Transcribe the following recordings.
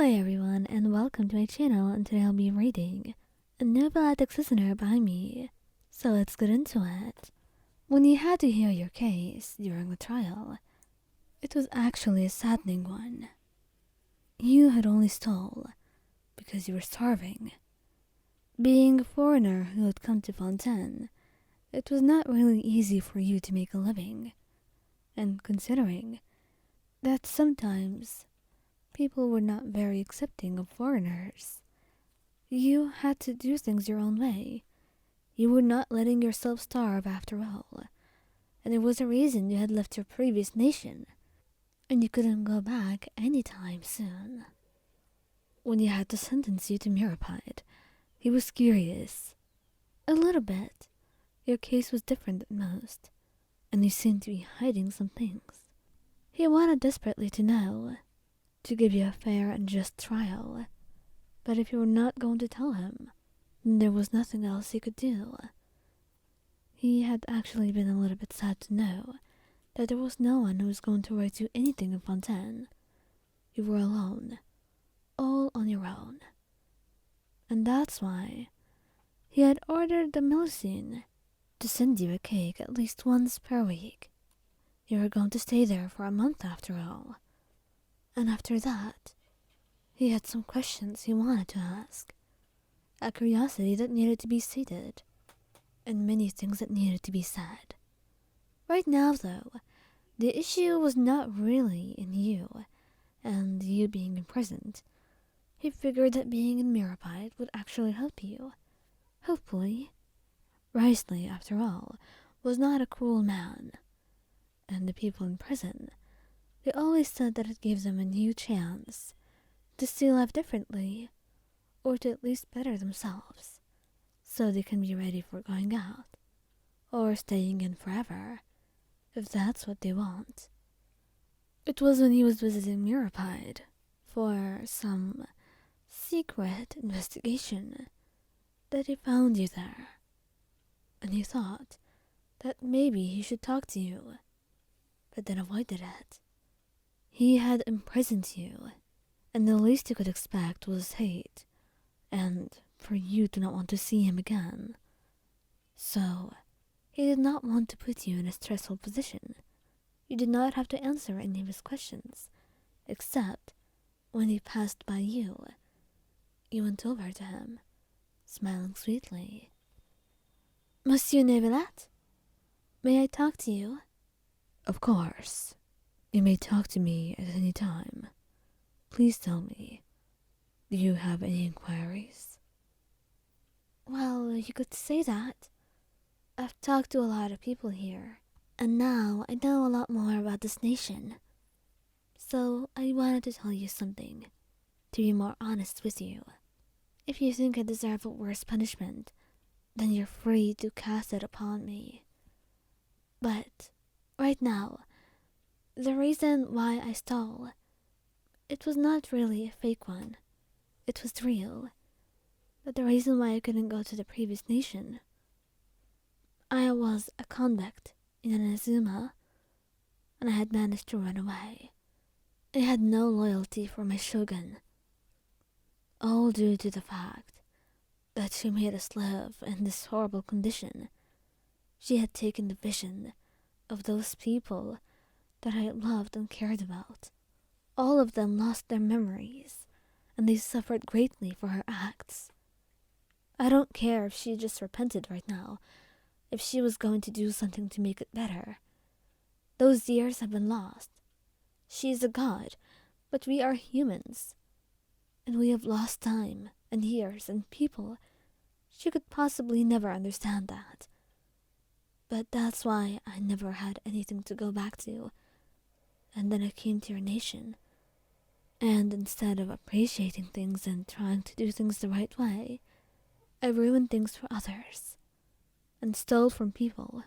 Hello everyone and welcome to my channel, and today I'll be reading a Neuvillette Executioner by me. So let's get into it. When you had to hear your case during the trial, it was actually a saddening one. You had only stole because you were starving. Being a foreigner who had come to Fontaine, it was not really easy for you to make a living. And considering that sometimes people were not very accepting of foreigners, you had to do things your own way. You were not letting yourself starve after all, and there was a reason you had left your previous nation, and you couldn't go back anytime soon. When he had to sentence you to Mirapide, he was curious. A little bit. Your case was different than most, and you seemed to be hiding some things. He wanted desperately to know, to give you a fair and just trial, but if you were not going to tell him, then there was nothing else he could do. He had actually been a little bit sad to know that there was no one who was going to write you anything in Fontaine. You were alone, all on your own. And that's why he had ordered the Melusine to send you a cake at least once per week. You were going to stay there for a month after all. And after that, he had some questions he wanted to ask, a curiosity that needed to be sated, and many things that needed to be said. Right now, though, the issue was not really in you, and you being imprisoned. He figured that being in Mirapide would actually help you. Hopefully. Risley, after all, was not a cruel man, and the people in prison, they always said that it gave them a new chance to see life differently, or to at least better themselves, so they can be ready for going out, or staying in forever, if that's what they want. It was when he was visiting Mirapide for some secret investigation that he found you there, and he thought that maybe he should talk to you, but then avoided it. He had imprisoned you, and the least you could expect was hate, and for you to not want to see him again. So, he did not want to put you in a stressful position. You did not have to answer any of his questions, except when he passed by you. You went over to him, smiling sweetly. "Monsieur Neuvillette, may I talk to you?" "Of course. You may talk to me at any time. Please tell me, do you have any inquiries?" "Well, you could say that. I've talked to a lot of people here, and now I know a lot more about this nation. So I wanted to tell you something, to be more honest with you. If you think I deserve a worse punishment, then you're free to cast it upon me. But right now, the reason why I stole, it was not really a fake one. It was real. But the reason why I couldn't go to the previous nation, I was a convict in an Azuma, and I had managed to run away. I had no loyalty for my shogun, all due to the fact that she made us live in this horrible condition. She had taken the vision of those people that I loved and cared about. All of them lost their memories, and they suffered greatly for her acts. I don't care if she just repented right now, if she was going to do something to make it better. Those years have been lost. She is a god, but we are humans, and we have lost time and years and people. She could possibly never understand that. But that's why I never had anything to go back to. And then I came to your nation, and instead of appreciating things and trying to do things the right way, I ruined things for others, and stole from people.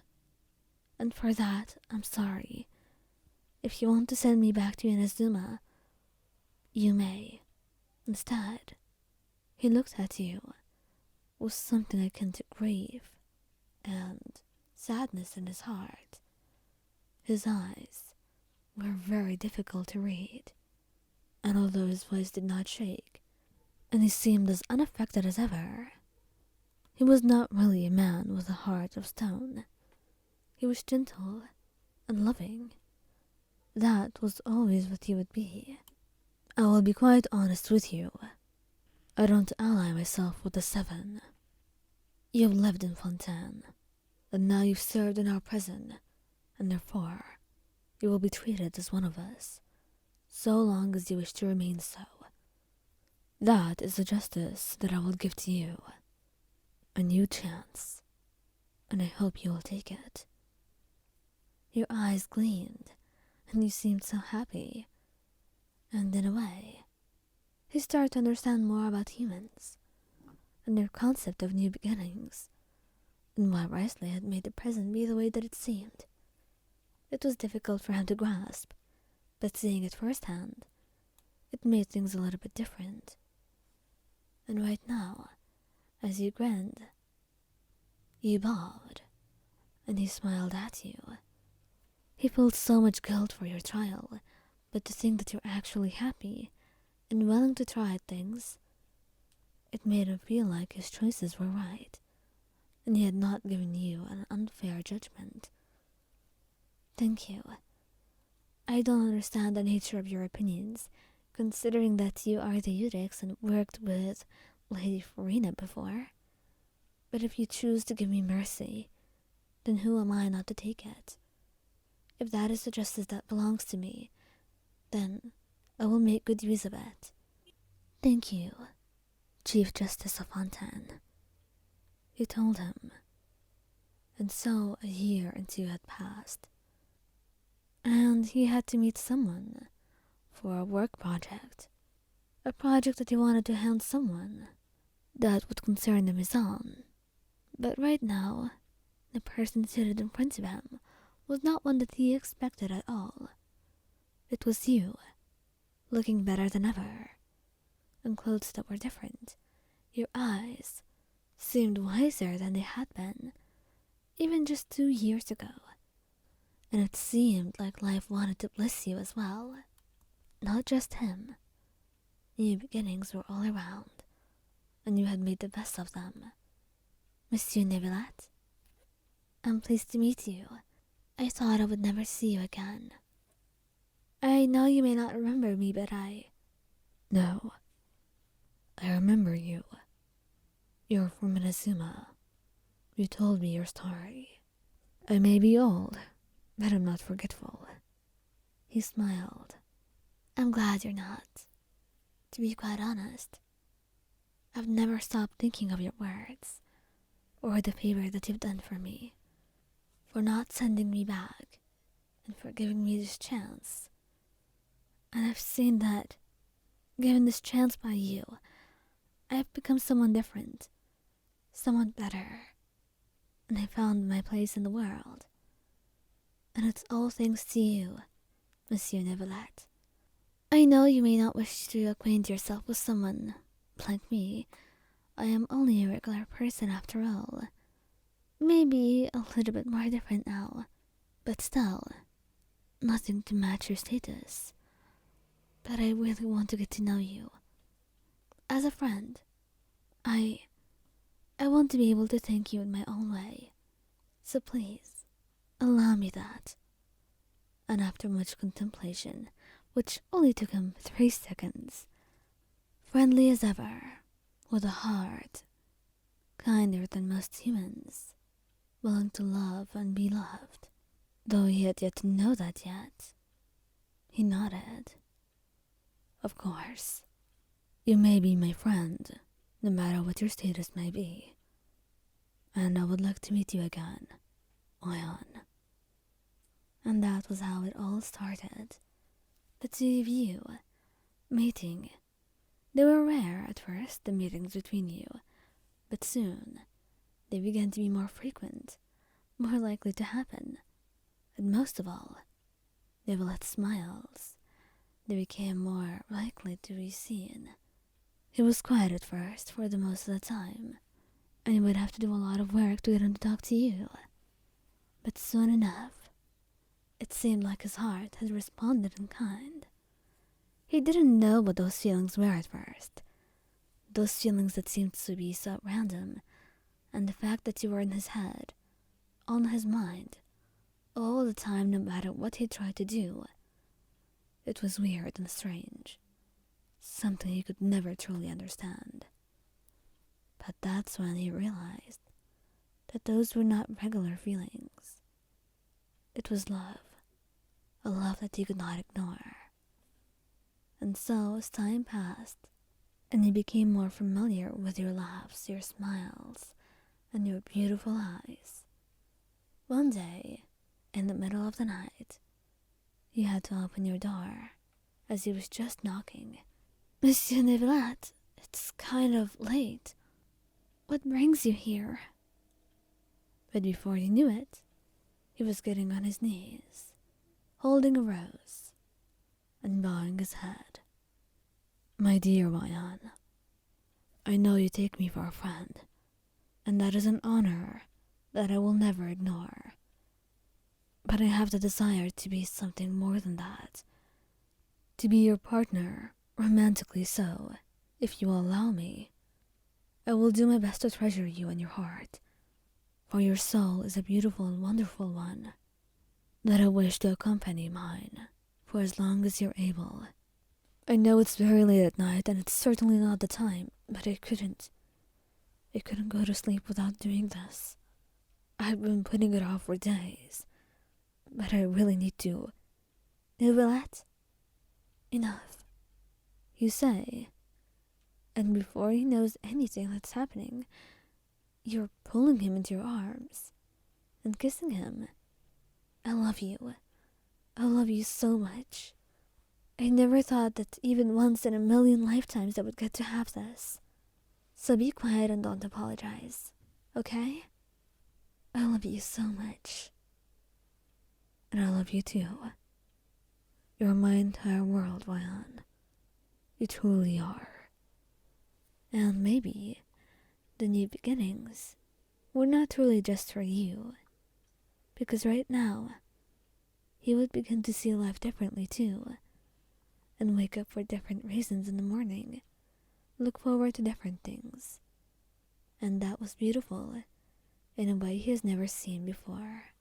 And for that, I'm sorry. If you want to send me back to Inazuma, you may. Instead, he looked at you with something akin to grief and sadness in his heart. His eyes were very difficult to read. And although his voice did not shake, and he seemed as unaffected as ever, he was not really a man with a heart of stone. He was gentle and loving. That was always what he would be. I will be quite honest with you. I don't ally myself with the Seven. You have lived in Fontaine, and now you've served in our prison, and therefore you will be treated as one of us, so long as you wish to remain so. That is the justice that I will give to you. A new chance, and I hope you will take it. Your eyes gleamed, and you seemed so happy. And in a way, he started to understand more about humans, and their concept of new beginnings, and why Risley had made the present be the way that it seemed. It was difficult for him to grasp, but seeing it firsthand, it made things a little bit different. And right now, as you grinned, you bowed, and he smiled at you. He felt so much guilt for your trial, but to think that you're actually happy and willing to try things, it made him feel like his choices were right, and he had not given you an unfair judgment. Thank you. I don't understand the nature of your opinions, considering that you are the Eudex and worked with Lady Farina before. But if you choose to give me mercy, then who am I not to take it? If that is the justice that belongs to me, then I will make good use of it. Thank you, Chief Justice of Fontaine. He told him. And so a year and 2 had passed, and he had to meet someone for a work project. A project that he wanted to hand someone that would concern the Maison. But right now, the person seated in front of him was not one that he expected at all. It was you, looking better than ever, in clothes that were different. Your eyes seemed wiser than they had been, even just 2 years ago, and it seemed like life wanted to bless you as well. Not just him. New beginnings were all around, and you had made the best of them. Monsieur Neuvillette, I'm pleased to meet you. I thought I would never see you again. I know you may not remember me, but No, I remember you. You're from Inazuma. You told me your story. I may be old, but I'm not forgetful. He smiled. I'm glad you're not. To be quite honest, I've never stopped thinking of your words, or the favor that you've done for me, for not sending me back, and for giving me this chance. And I've seen that, given this chance by you, I've become someone different, someone better, and I found my place in the world. And it's all thanks to you, Monsieur Neuvillette. I know you may not wish to acquaint yourself with someone like me. I am only a regular person after all. Maybe a little bit more different now, but still, nothing to match your status. But I really want to get to know you. As a friend, I want to be able to thank you in my own way. So please, allow me that. And after much contemplation, which only took him 3 seconds, friendly as ever, with a heart kinder than most humans, willing to love and be loved, though he had yet to know that yet, he nodded. Of course, you may be my friend, no matter what your status may be, and I would like to meet you again, Ion. And that was how it all started. The 2 of you meeting. They were rare at first, the meetings between you, but soon they began to be more frequent, more likely to happen, and most of all, Neuvillette's smiles. They became more likely to be seen. He was quiet at first for the most of the time, and he would have to do a lot of work to get him to talk to you. But soon enough, it seemed like his heart had responded in kind. He didn't know what those feelings were at first. Those feelings that seemed to be so random, and the fact that you were in his head, on his mind, all the time, no matter what he tried to do. It was weird and strange, something he could never truly understand. But that's when he realized that those were not regular feelings. It was love, a love that he could not ignore. And so, as time passed, and he became more familiar with your laughs, your smiles, and your beautiful eyes, one day, in the middle of the night, you had to open your door, as he was just knocking. "Monsieur Neuvillette, it's kind of late. What brings you here?" But before you knew it, he was getting on his knees, holding a rose, and bowing his head. "My dear Wayan, I know you take me for a friend, and that is an honor that I will never ignore. But I have the desire to be something more than that, to be your partner, romantically so, if you will allow me. I will do my best to treasure you in your heart, for your soul is a beautiful and wonderful one, that I wish to accompany mine for as long as you're able. I know it's very late at night, and it's certainly not the time, but I couldn't go to sleep without doing this. I've been putting it off for days, but I really need to. Neuvillette, enough, you say, and before he knows anything that's happening, you're pulling him into your arms and kissing him. I love you. I love you so much. I never thought that even once in a million lifetimes I would get to have this. So be quiet and don't apologize, okay? I love you so much. And I love you too. You're my entire world, Wayan. You truly are. And maybe the new beginnings were not truly just for you, because right now he would begin to see life differently too, and wake up for different reasons in the morning, look forward to different things. And that was beautiful in a way he has never seen before.